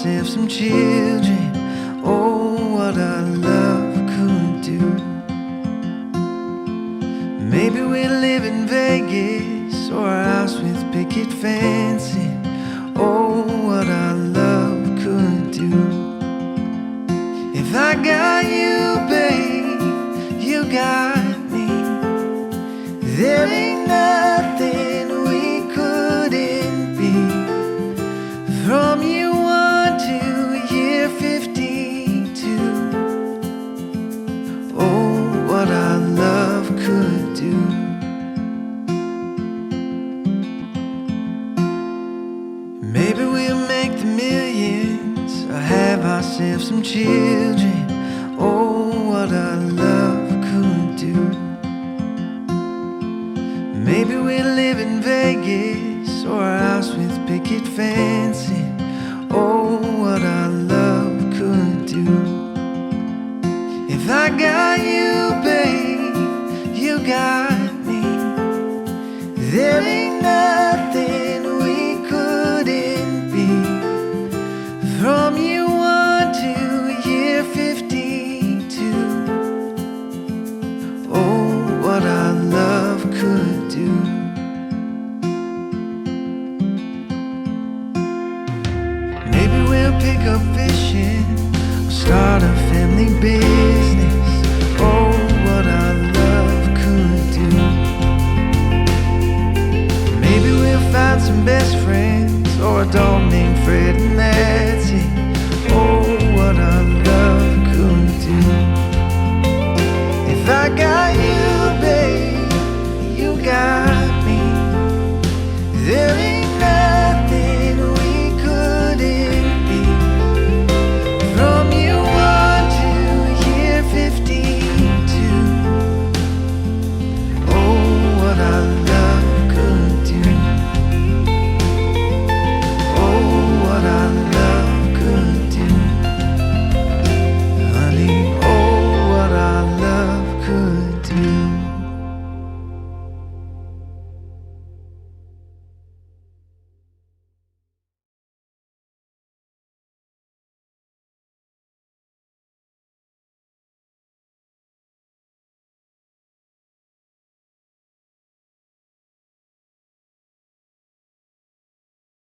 ourselves some children. Oh, what our love could do. Maybe we'll live in Vegas or a house with picket fencing. Oh, what our love could do. If I got you, babe, you got me. There ain't nothing we couldn't be. From year 1 to year 52. Oh, what our love could do. Maybe we'll make the millions or have ourselves some children. Oh, what our love could do. Maybe we'll live in Vegas or a house with picket fencing. Oh, what our love could do. If I got you, babe, you got me. There ain't nothing we couldn't be. From year 1 to year 52. Oh, what our love could do. Maybe we'll pick up fishing or start a family business. Oh, what our love could do. Maybe we'll find some best friends or a dog named Fred and Ned.